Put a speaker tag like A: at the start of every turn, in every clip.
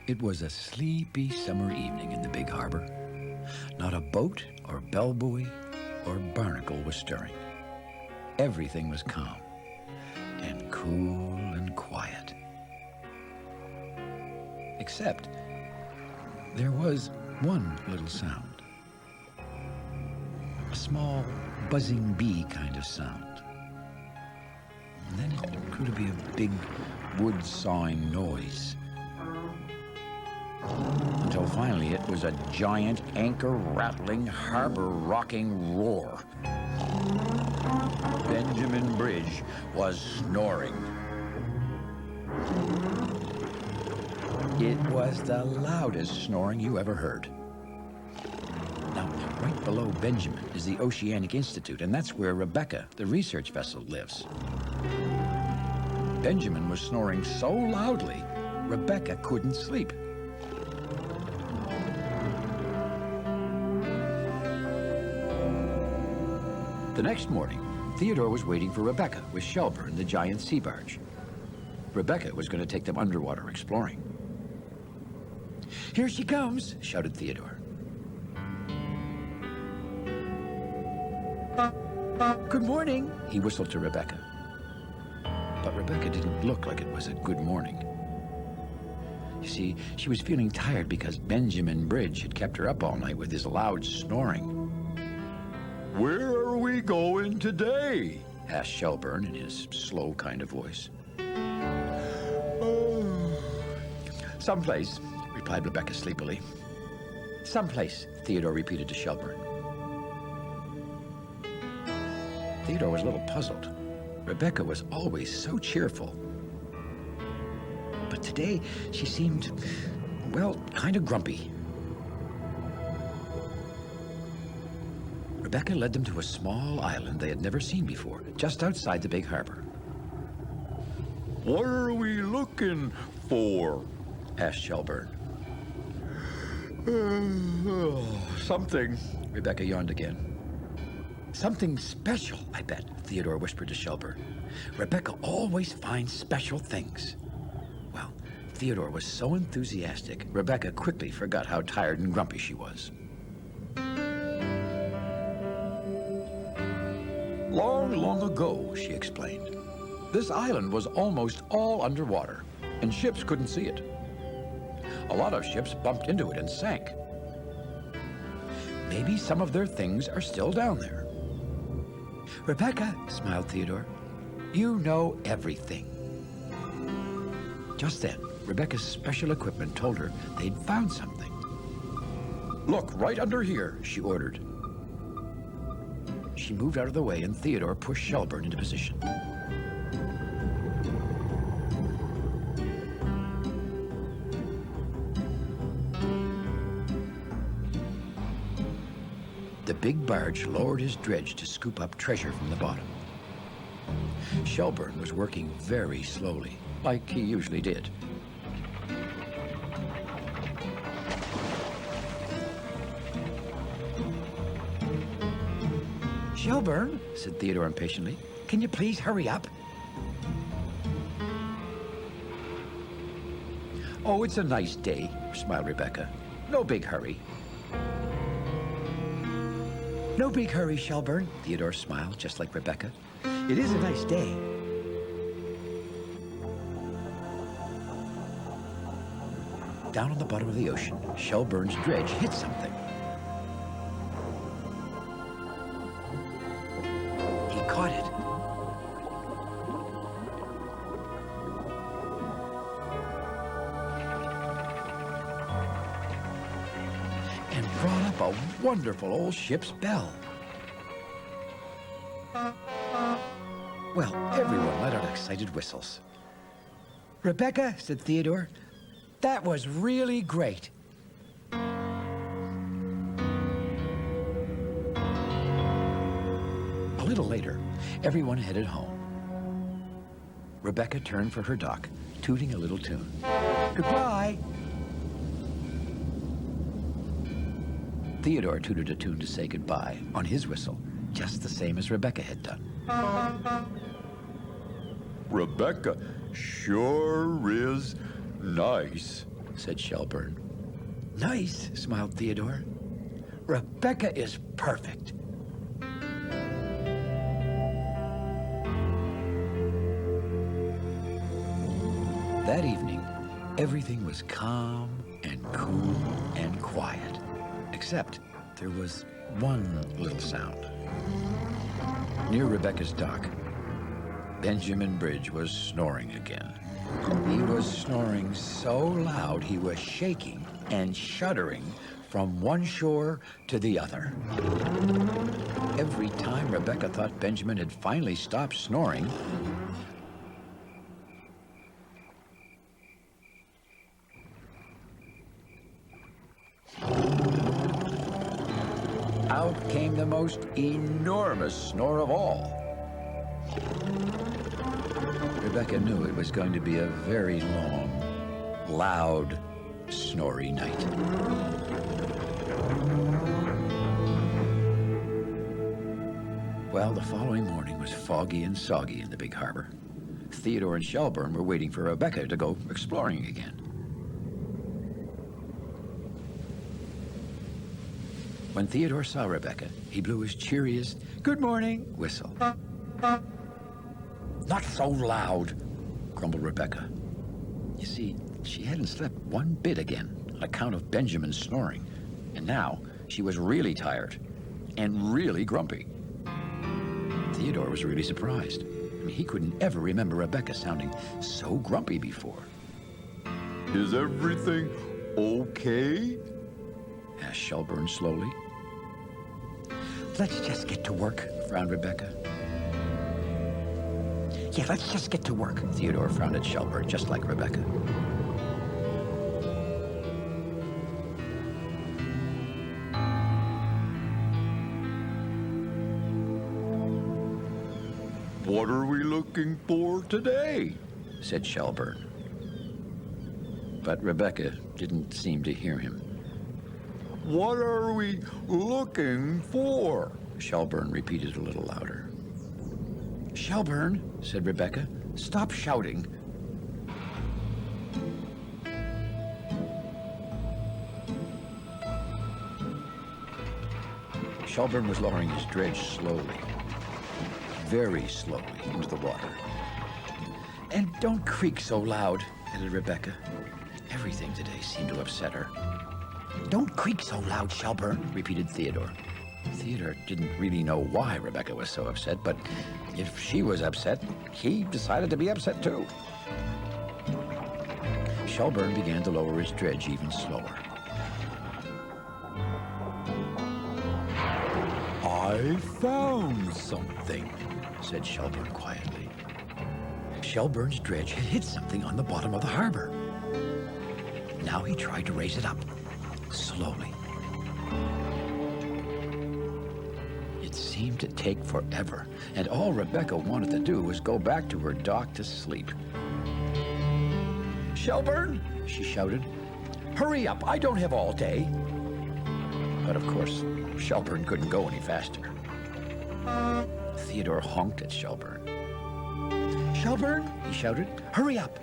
A: It was a sleepy summer evening in the big harbor. Not a boat or bellbuoy or barnacle was stirring. Everything was calm and cool and quiet. Except there was one little sound. A small, buzzing bee kind of sound. And then it grew to be a big, wood-sawing noise. Until finally it was a giant, anchor-rattling, harbor-rocking roar. Benjamin Bridge was snoring. It was the loudest snoring you ever heard. Now, right below Benjamin is the Oceanic Institute, and that's where Rebecca, the research vessel, lives. Benjamin was snoring so loudly, Rebecca couldn't sleep. The next morning, Theodore was waiting for Rebecca with Shelburne, the giant sea barge. Rebecca was going to take them underwater exploring. "Here she comes," shouted Theodore. "Good morning," he whistled to Rebecca. But Rebecca didn't look like it was a good morning. You see, she was feeling tired because Benjamin Bridge had kept her up all night with his loud snoring.
B: "Where are we going today?"
A: asked Shelburne in his slow kind of voice. "Someplace," replied Rebecca sleepily. "Someplace," Theodore repeated to Shelburne. Theodore was a little puzzled. Rebecca was always so cheerful. But today she seemed, well, kind of grumpy. Rebecca led them to a small island they had never seen before, just outside the big harbor.
B: "What are we looking for?"
A: asked Shelburne.
B: Something.
A: Rebecca yawned again. "Something special, I bet," Theodore whispered to Shelburne. "Rebecca always finds special things." Well, Theodore was so enthusiastic, Rebecca quickly forgot how tired and grumpy she was. "Long, long ago," she explained, "this island was almost all underwater, and ships couldn't see it. A lot of ships bumped into it and sank. Maybe some of their things are still down there." "Rebecca," smiled Theodore, "you know everything." Just then, Rebecca's special equipment told her they'd found something. "Look, right under here," she ordered. She moved out of the way, and Theodore pushed Shelburne into position. The big barge lowered his dredge to scoop up treasure from the bottom. Shelburne was working very slowly, like he usually did. "Shelburne," said Theodore impatiently, "can you please hurry up?" "Oh, it's a nice day," smiled Rebecca. "No big hurry." "No big hurry, Shelburne," Theodore smiled, just like Rebecca. "It is a nice day." Down on the bottom of the ocean, Shelburne's dredge hit something. He caught it. And brought up a wonderful old ship's bell. Well, everyone let out excited whistles. "Rebecca," said Theodore, "that was really great." A little later, everyone headed home. Rebecca turned for her dock, tooting a little tune. "Goodbye." Theodore tooted a tune to say goodbye on his whistle, just the same as Rebecca had done.
B: "Rebecca sure is nice,"
A: said Shelburne. Nice, smiled Theodore. Rebecca is perfect. That evening, everything was calm and cool and quiet, except there was one little sound. Near Rebecca's dock, Benjamin Bridge was snoring again. He was snoring so loud he was shaking and shuddering from one shore to the other. Every time Rebecca thought Benjamin had finally stopped snoring, out came the most enormous snore of all. Rebecca knew it was going to be a very long, loud, snory night. Well, the following morning was foggy and soggy in the big harbor. Theodore and Shelburne were waiting for Rebecca to go exploring again. When Theodore saw Rebecca, he blew his cheeriest "Good morning" whistle. Not so loud, grumbled Rebecca. You see, she hadn't slept one bit again on account of Benjamin's snoring, and now she was really tired and really grumpy. Theodore was really surprised. I mean, he couldn't ever remember Rebecca sounding so grumpy before.
B: Is everything okay?
A: Asked Shelburne slowly. Let's just get to work, frowned Rebecca. Yeah, let's just get to work. Theodore frowned at Shelburne, just like Rebecca.
B: What are we looking for today?
A: Said Shelburne. But Rebecca didn't seem to hear him.
B: What are we looking for?
A: Shelburne repeated a little louder. Shelburne, said Rebecca, stop shouting. Shelburne was lowering his dredge slowly, very slowly into the water. And don't creak so loud, added Rebecca. Everything today seemed to upset her. Don't creak so loud, Shelburne, repeated Theodore. Theodore didn't really know why Rebecca was so upset, but if she was upset, he decided to be upset too. Shelburne began to lower his dredge even slower.
B: I found something,
A: said Shelburne quietly. Shelburne's dredge had hit something on the bottom of the harbor. Now he tried to raise it up, slowly. It seemed to take forever, and all Rebecca wanted to do was go back to her dock to sleep. Shelburne, she shouted, hurry up, I don't have all day. But of course, Shelburne couldn't go any faster. Theodore honked at Shelburne. Shelburne, he shouted, hurry up.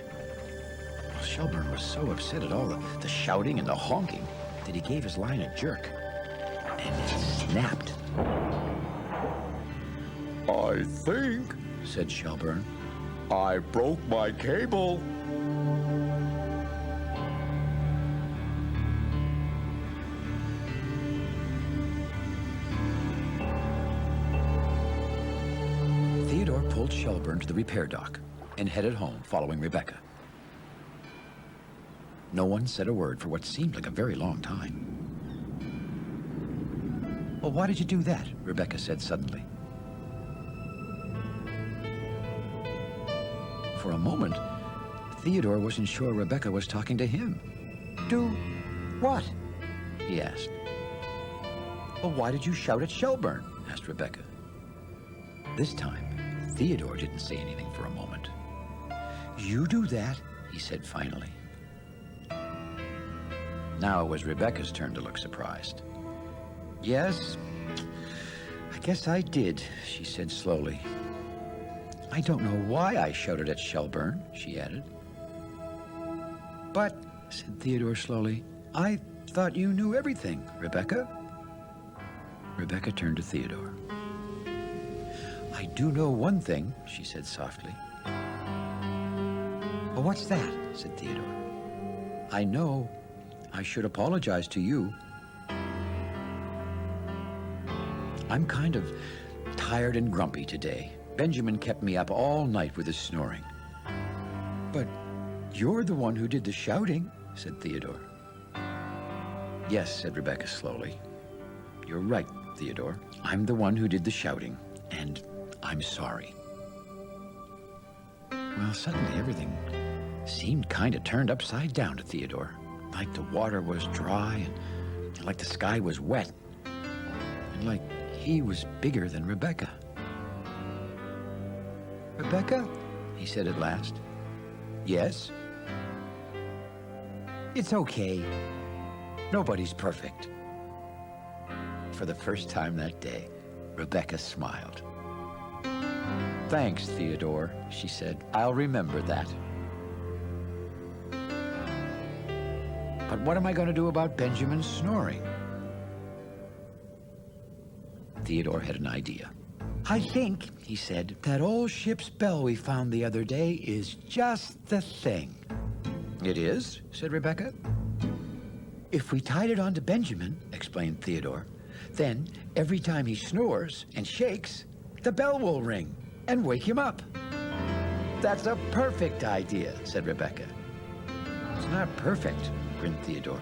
A: Well, Shelburne was so upset at all the shouting and the honking that he gave his line a jerk, and it snapped.
B: I think,
A: said Shelburne,
B: I broke my cable.
A: Theodore pulled Shelburne to the repair dock and headed home following Rebecca. No one said a word for what seemed like a very long time. Well, why did you do that? Rebecca said suddenly. For a moment, Theodore wasn't sure Rebecca was talking to him. Do what? He asked. Well, why did you shout at Shelburne? Asked Rebecca. This time, Theodore didn't say anything for a moment. You do that, he said finally. Now it was Rebecca's turn to look surprised. Yes, I guess I did, she said slowly. I don't know why I shouted at Shelburne, she added. But said Theodore slowly. "I thought you knew everything, Rebecca." Rebecca turned to Theodore. "I do know one thing," she said softly. "Well, what's that?" said Theodore. "I know I should apologize to you. I'm kind of tired and grumpy today. Benjamin kept me up all night with his snoring." "But you're the one who did the shouting," said Theodore. "Yes," said Rebecca slowly. "You're right, Theodore. I'm the one who did the shouting, and I'm sorry." Well, suddenly everything seemed kind of turned upside down to Theodore. Like the water was dry, and like the sky was wet, and like he was bigger than Rebecca. "Rebecca," he said at last. "Yes?" "It's okay. Nobody's perfect." For the first time that day, Rebecca smiled. "Thanks, Theodore," she said. "I'll remember that. But what am I going to do about Benjamin's snoring?" Theodore had an idea. "I think," he said, "that old ship's bell we found the other day is just the thing." "It is?" said Rebecca. "If we tied it onto Benjamin," explained Theodore, "then every time he snores and shakes, the bell will ring and wake him up." "That's a perfect idea," said Rebecca. "It's not perfect," grinned Theodore,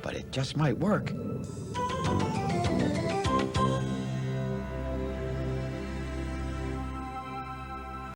A: "but it just might work."